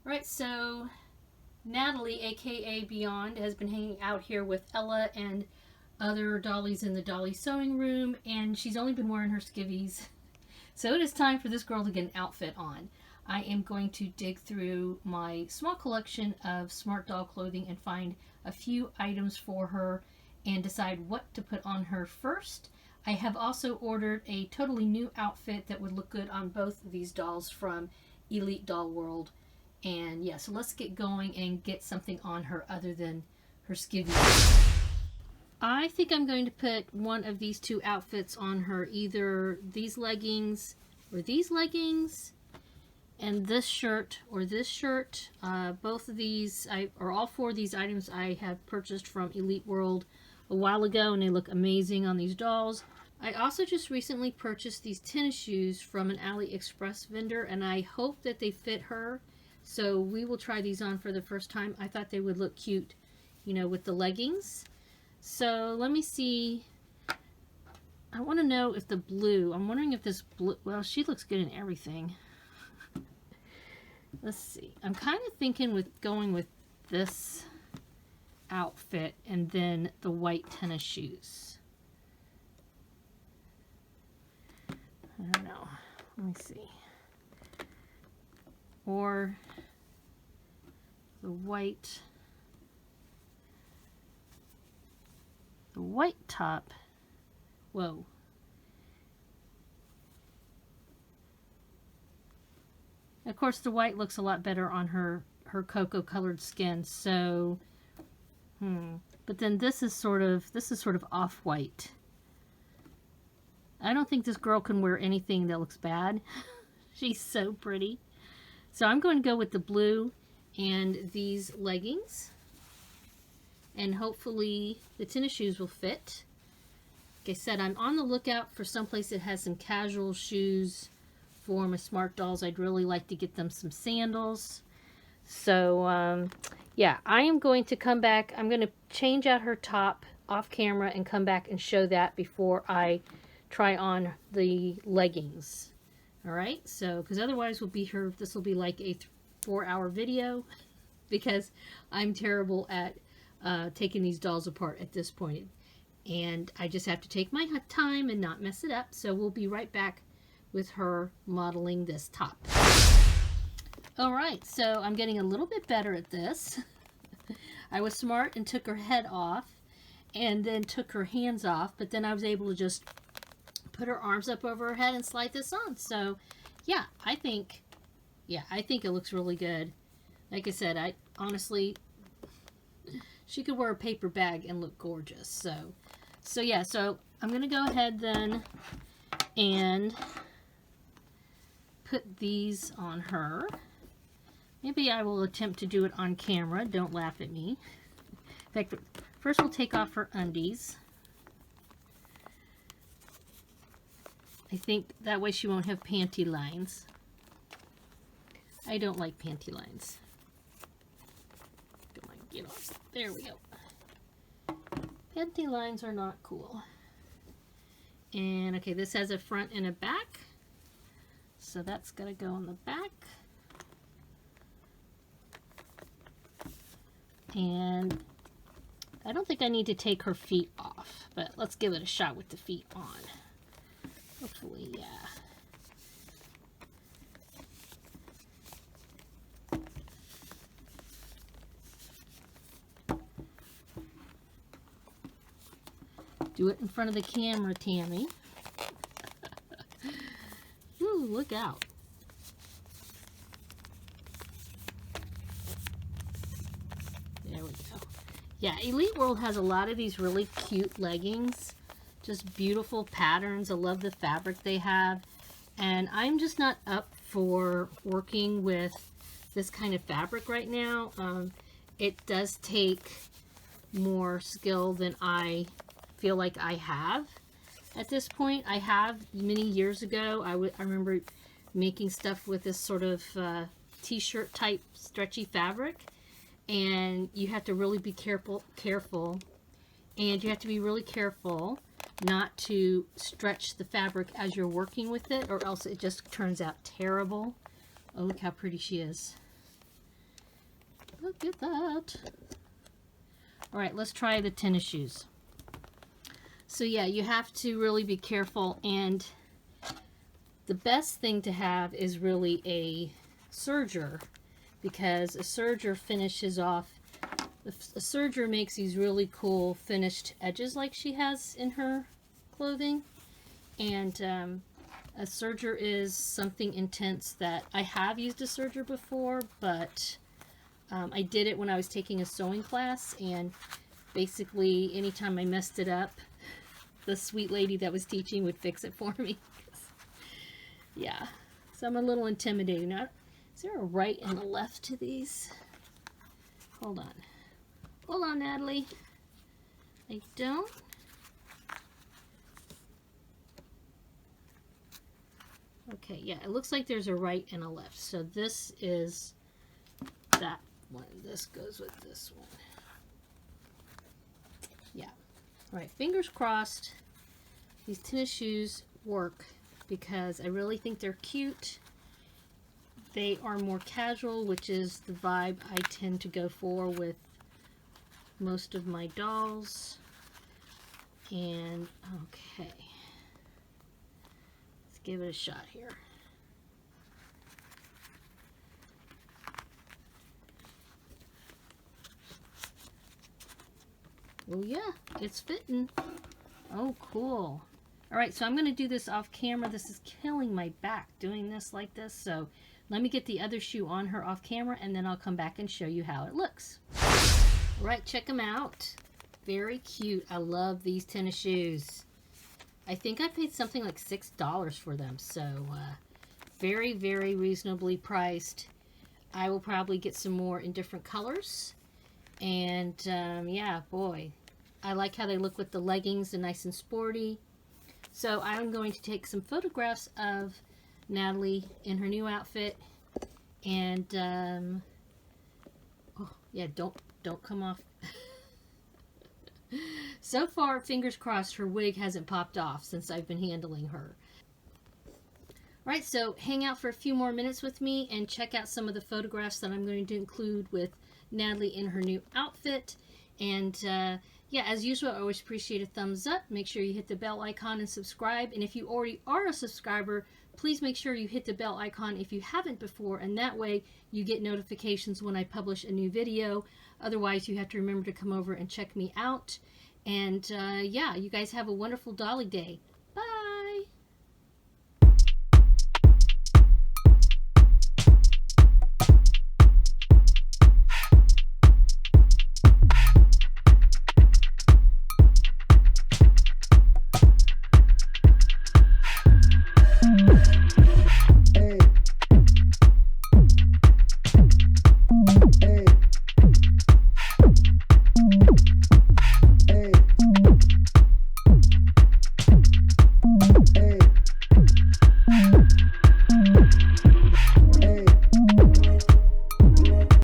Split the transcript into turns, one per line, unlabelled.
Alright, so Natalie, aka Beyond, has been hanging out here with Ella and other dollies in the dolly sewing room, and she's only been wearing her skivvies. So it is time for this girl to get an outfit on. I am going to dig through my small collection of smart doll clothing and find a few items for her and decide what to put on her first. I have also ordered a totally new outfit that would look good on both of these dolls from Elite Doll World. And yeah, so let's get going and get something on her other than her skivvies. I think I'm going to put one of these two outfits on her, either these leggings or these leggings, and this shirt or this shirt. Both of these, or all four of these items I have purchased from Elite World a while ago, and they look amazing on these dolls. I also just recently purchased these tennis shoes from an Aliexpress vendor, and I hope that they fit her. So we will try these on for the first time. I thought they would look cute, you know, with the leggings. So let me see. I want to know if the blue, I'm wondering if this blue, well, she looks good in everything. Let's see. I'm kind of thinking with going with this outfit and then the white tennis shoes. I don't know. Let me see. Or the white top. Whoa. Of course, the white looks a lot better on her cocoa colored skin. So, but then this is sort of off-white. I don't think this girl can wear anything that looks bad. She's so pretty. So I'm going to go with the blue and these leggings. And hopefully the tennis shoes will fit. Like I said, I'm on the lookout for someplace that has some casual shoes for my smart dolls. I'd really like to get them some sandals. So, yeah, I am going to come back. I'm going to change out her top off camera and come back and show that before I try on the leggings. Alright, so, because otherwise this will be like a 4-hour video because I'm terrible at taking these dolls apart at this point. And I just have to take my time and not mess it up. So we'll be right back with her modeling this top. Alright, so I'm getting a little bit better at this. I was smart and took her head off and then took her hands off, but then I was able to just put her arms up over her head and slide this on. So yeah, I think it looks really good. Like I said, I honestly, she could wear a paper bag and look gorgeous. So yeah, so I'm gonna go ahead then and put these on her. Maybe I will attempt to do it on camera. Don't laugh at me. In fact, first we'll take off her undies. I think that way she won't have panty lines. I don't like panty lines. Come on, get off. There we go. Panty lines are not cool. And okay, this has a front and a back. So that's got to go in the back. And I don't think I need to take her feet off, but let's give it a shot with the feet on. Hopefully, yeah. Do it in front of the camera, Tammy. Ooh, look out. There we go. Yeah, Elite World has a lot of these really cute leggings. Just beautiful patterns. I love the fabric they have. And I'm just not up for working with this kind of fabric right now. It does take more skill than I feel like I have at this point. I have many years ago. I remember making stuff with this sort of t-shirt type stretchy fabric. And you have to really be careful. And you have to be really careful not to stretch the fabric as you're working with it, or else it just turns out terrible. Oh, look how pretty she is. Look at that. All right, let's try the tennis shoes. So yeah, you have to really be careful, and the best thing to have is really a serger, because a serger finishes off, a serger makes these really cool finished edges like she has in her clothing. And a serger is something intense that I have used a serger before, but I did it when I was taking a sewing class, and basically anytime I messed it up, the sweet lady that was teaching would fix it for me. Yeah, so I'm a little intimidated. Now, is there a right and a left to these? Hold on. Hold on, Natalie. I don't. Okay, yeah, it looks like there's a right and a left. So this is that one. This goes with this one. Yeah. All right, fingers crossed these tennis shoes work, because I really think they're cute. They are more casual, which is the vibe I tend to go for with most of my dolls. And okay, let's give it a shot here. Oh yeah, it's fitting. Oh, cool. All right, so I'm going to do this off camera. This is killing my back doing this like this. So let me get the other shoe on her off camera, and then I'll come back and show you how it looks. All right, check them out. Very cute. I love these tennis shoes. I think I paid something like $6 for them. So very, very reasonably priced. I will probably get some more in different colors. And yeah, boy, I like how they look with the leggings, and nice and sporty. So I'm going to take some photographs of Natalie in her new outfit, and oh yeah, don't come off. So far, fingers crossed, her wig hasn't popped off since I've been handling her. Alright, so hang out for a few more minutes with me and check out some of the photographs that I'm going to include with Natalie in her new outfit. And yeah, as usual, I always appreciate a thumbs up. Make sure you hit the bell icon and subscribe. And if you already are a subscriber, please make sure you hit the bell icon if you haven't before, and that way you get notifications when I publish a new video. Otherwise, you have to remember to come over and check me out. And yeah, you guys have a wonderful Dolly Day.